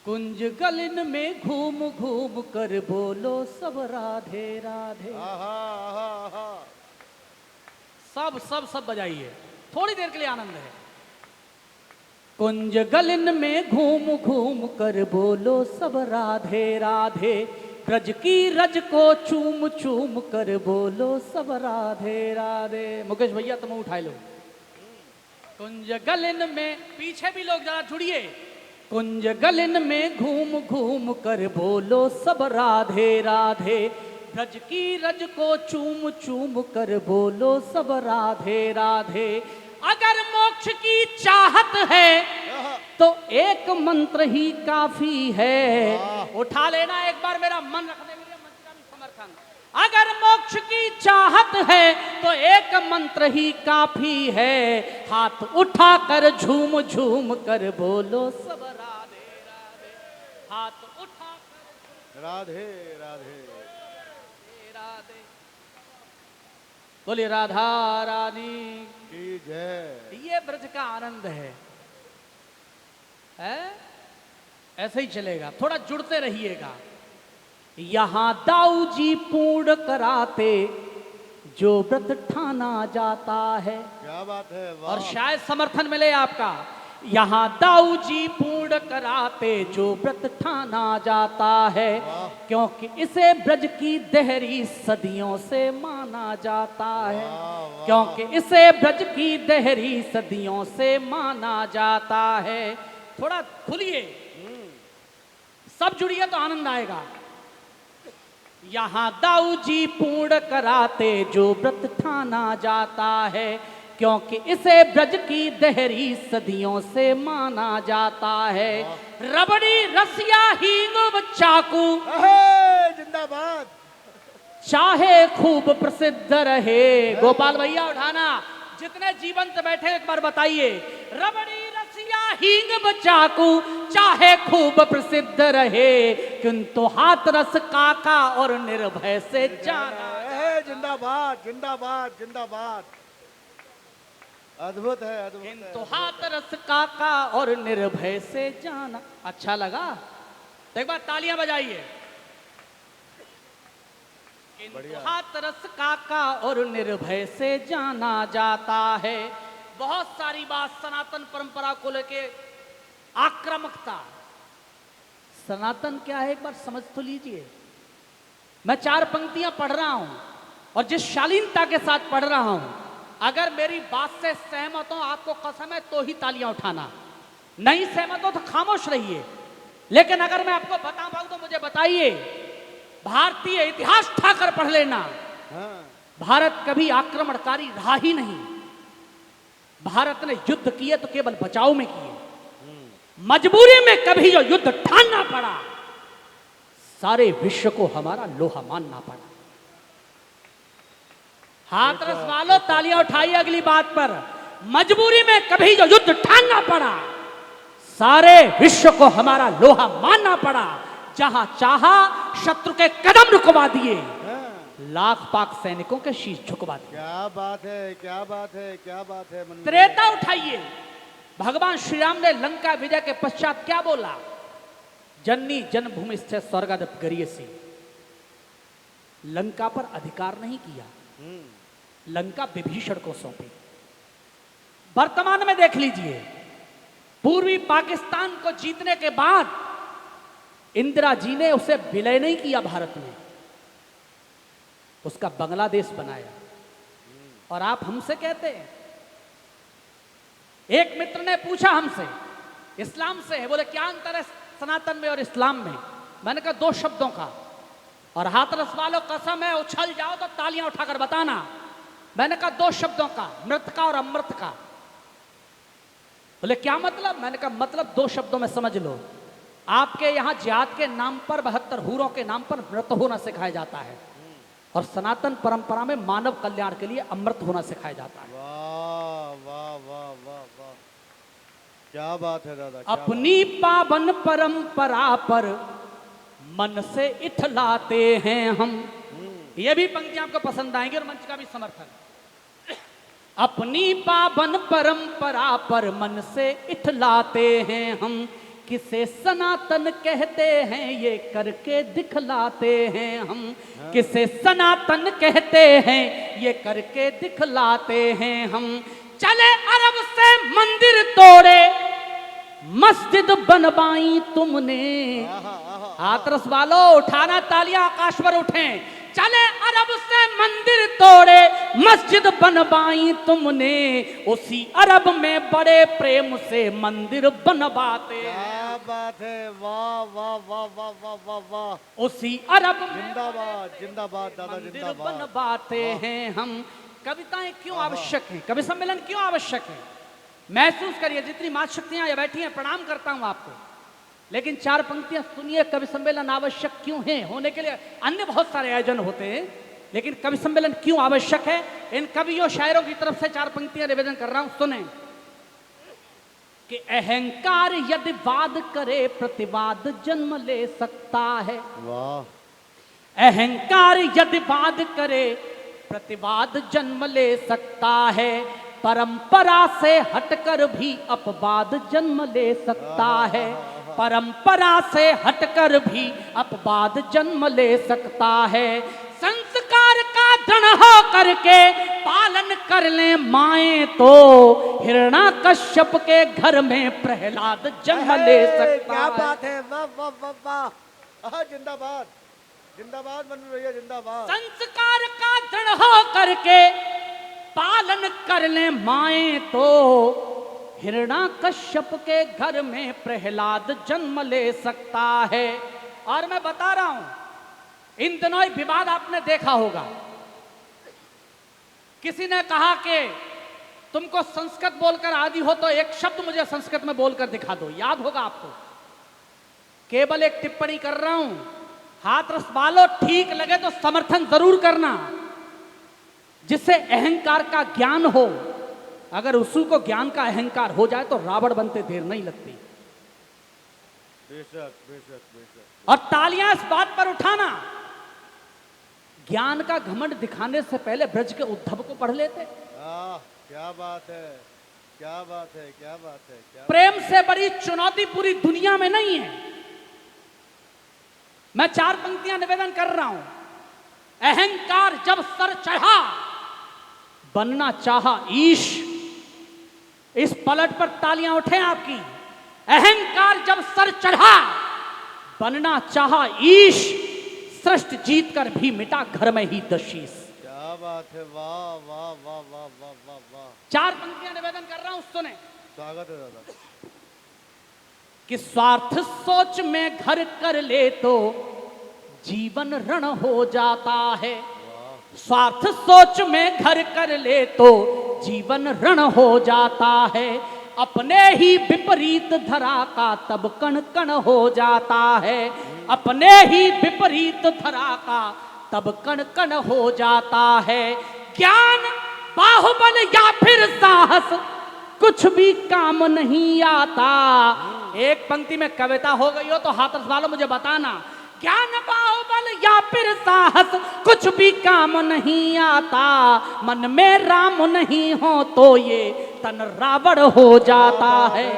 कुंज गलिन में घूम घूम कर बोलो सब राधे राधे। आहा आहा आहा। सब सब सब बजाइए, थोड़ी देर के लिए आनंद है। कुंज गलिन में घूम घूम कर बोलो सब राधे राधे, ब्रज की रज को चूम चूम कर बोलो सब राधे राधे। मुकेश भैया तुम उठाए लो। कुंज गलिन में, पीछे भी लोग जरा जुड़िए। कुंज गलिन में घूम घूम कर बोलो सब राधे राधे, ब्रज की रज को चूम चूम कर बोलो सब राधे राधे। अगर मोक्ष की चाहत है तो एक मंत्र ही काफी है। उठा लेना एक बार, मेरा मन रखने के लिए मंच का भी समर्थन। अगर मोक्ष की चाहत है तो एक मंत्र ही काफी है, हाथ उठाकर झूम झूम कर बोलो सब राधे राधे। हाथ उठाकर राधे राधे राधे। बोलिए राधा रानी की जय। ये ब्रज का आनंद है? ऐसे ही चलेगा, थोड़ा जुड़ते रहिएगा। यहां दाऊ जी पूर्ण कराते जो व्रत ठाना जाता है। क्या बात है, वाह। और शायद समर्थन मिले आपका। यहाँ दाऊ जी पूर्ण कराते जो व्रत ठाना जाता है, क्योंकि इसे ब्रज की देहरी सदियों से माना जाता है। क्योंकि इसे ब्रज की देहरी सदियों से माना जाता है। थोड़ा खुलिए, सब जुड़िए तो आनंद आएगा। यहाँ दाऊ जी पूर्ण कराते जो व्रत ठाना जाता है, क्योंकि इसे ब्रज की देहरी सदियों से माना जाता है। रबड़ी रसिया हींग चाकू जिंदाबाद, चाहे खूब प्रसिद्ध रहे। गोपाल भैया उठाना, जितने जीवंत बैठे एक बार बताइए। रबड़ी रसिया हींग चाकू चाहे खूब प्रसिद्ध रहे, किंतु हाथरस काका और निर्भय से जाना। जिंदाबाद जिंदाबाद जिंदाबाद। अद्भुत है, अद्भुत है। किंतु हाथरस काका और निर्भय से जाना। अच्छा लगा तो एक बार तालियां बजाइए। किंतु हाथरस काका और निर्भय से जाना जाता है। बहुत सारी बात सनातन परंपरा को लेके आक्रामकता। सनातन क्या है एक बार समझ तो लीजिए। मैं 4 पंक्तियां पढ़ रहा हूं और जिस शालीनता के साथ पढ़ रहा हूं, अगर मेरी बात से सहमत हो, आपको कसम है तो ही तालियां उठाना, नहीं सहमत हो तो खामोश रहिए। लेकिन अगर मैं आपको बता पाऊं तो मुझे बताइए। भारतीय इतिहास उठाकर पढ़ लेना। भारत कभी आक्रमणकारी रहा ही नहीं। भारत ने युद्ध किए तो केवल बचाव में किए। मजबूरी में कभी जो युद्ध ठानना पड़ा, सारे विश्व को हमारा लोहा मानना पड़ा। हाथरस वालों तालियां उठाइए अगली बात पर। मजबूरी में कभी जो युद्ध ठानना पड़ा, सारे विश्व को हमारा लोहा मानना पड़ा। जहां चाहा शत्रु के कदम रुकवा दिए, लाख पाक सैनिकों के शीश झुकवा दिए। क्या बात है, क्या बात है, क्या बात है। त्रेता उठाइए। भगवान श्री राम ने लंका विजय के पश्चात क्या बोला? जननी जन्मभूमि से स्वर्गादप गरियसी। लंका पर अधिकार नहीं किया, लंका विभीषण को सौंपी। वर्तमान में देख लीजिए, पूर्वी पाकिस्तान को जीतने के बाद इंदिरा जी ने उसे विलय नहीं किया भारत में, उसका बांग्लादेश बनाया। और आप हमसे कहते हैं। एक मित्र ने पूछा हमसे, इस्लाम से है, बोले क्या अंतर है सनातन में और इस्लाम में? मैंने कहा 2 शब्दों का। और हाथरस वालों कसम है, उछल जाओ तो तालियां उठाकर बताना। मैंने कहा 2 शब्दों का, मृत का और अमृत का। बोले क्या मतलब? मैंने कहा मतलब 2 शब्दों में समझ लो। आपके यहां जिहाद के नाम पर 72 हूरों के नाम पर मृत होना सिखाया जाता है, और सनातन परंपरा में मानव कल्याण के लिए अमृत होना सिखाया जाता है। वाह वाह वाह वाह वाह, क्या बात है दादा। अपनी पावन परंपरा पर मन से इठलाते हैं हम। ये भी पंक्तियां आपको पसंद आएंगी और मंच का भी समर्थन। अपनी पावन परंपरा पर मन से इठलाते हैं हम, किसे सनातन कहते हैं ये करके दिखलाते हैं हम। किसे सनातन कहते हैं ये करके दिखलाते हैं हम। चले अरब से मंदिर तोड़े मस्जिद बनवाई तुमने। हाथरस वालों उठाना तालियां आकाश पर उठें। चले अरब से मंदिर तोड़े मस्जिद बनवाई तुमने। उसी अरब में बड़े प्रेम से मंदिर बनवाते हैं। क्या बात है, वाह वाह वाह वाह वाह वाह वाह। उसी अरब में जिंदाबाद जिंदाबाद दादा मंदिर जिंदाबाद। बनवाते हैं हम। कविताएं क्यों आवश्यक हैं, कवि सम्मेलन क्यों आवश्यक है? महसूस करिए, जितनी मातशक्तियां ये बैठी हैं, प्रणाम करता हूं आपको, लेकिन चार पंक्तियां सुनिए। कवि सम्मेलन आवश्यक क्यों है? होने के लिए अन्य बहुत सारे आयोजन होते हैं, लेकिन कवि सम्मेलन क्यों आवश्यक है? इन कवियों शायरों की तरफ से चार पंक्तियां निवेदन कर रहा हूं, सुने कि अहंकार यदि वाद करे प्रतिवाद जन्म ले सकता है। वाह। अहंकार यदि वाद करे प्रतिवाद जन्म ले सकता है। परंपरा से हटकर भी अपवाद जन्म ले सकता है। परंपरा से हटकर भी अपवाद जन्म ले सकता है। संस्कार का दृढ़ हो करके पालन कर ले माएं तो हिरण्याकश्यप के घर में प्रहलाद जन्म ले सकता क्या है। बात है, वाह वाह वाह वाह। जिंदाबाद जिंदाबाद बन रही है, जिंदाबाद। संस्कार का दृढ़ हो करके पालन कर ले माएं तो हिरण्याकश्यप के घर में प्रहलाद जन्म ले सकता है। और मैं बता रहा हूं, इन दिनों एक विवाद आपने देखा होगा। किसी ने कहा कि तुमको संस्कृत बोलकर आदि हो तो एक शब्द मुझे संस्कृत में बोलकर दिखा दो। याद होगा आपको, केवल एक टिप्पणी कर रहा हूं, हाथरस वालों ठीक लगे तो समर्थन जरूर करना। जिससे अहंकार का ज्ञान हो, अगर उसी को ज्ञान का अहंकार हो जाए तो रावण बनते देर नहीं लगती। बेशक बेशक बेशक। और तालियां इस बात पर उठाना, ज्ञान का घमंड दिखाने से पहले ब्रज के उद्धव को पढ़ लेते। क्या बात है, क्या बात है, क्या बात है, क्या प्रेम से बड़ी चुनौती पूरी दुनिया में नहीं है। मैं चार पंक्तियां निवेदन कर रहा हूं। अहंकार जब सर चढ़ा बनना चाहा ईश। इस पलट पर तालियां उठे आपकी। अहंकार जब सर चढ़ा बनना चाहा ईश। सृष्टि जीत कर भी मिटा घर में ही दशीस। क्या बात है, वाह वाह वाह वाह वाह वाह वाह। चार पंक्तियां निवेदन कर रहा हूं, सुने। स्वागत है दादा। कि स्वार्थ सोच में घर कर ले तो जीवन रण हो जाता है। स्वार्थ सोच में घर कर ले तो जीवन रण हो जाता है। अपने ही विपरीत धरा का तब कण कण हो जाता है। अपने ही विपरीत धरा का तब कण कण हो जाता है। ज्ञान बाहुबल या फिर साहस कुछ भी काम नहीं आता। एक पंक्ति में कविता हो गई हो तो हाथरस वालों मुझे बताना। ज्ञान बाहुबल या फिर साहस कुछ भी काम नहीं आता। मन में राम नहीं हो तो ये तन रावण हो जाता है।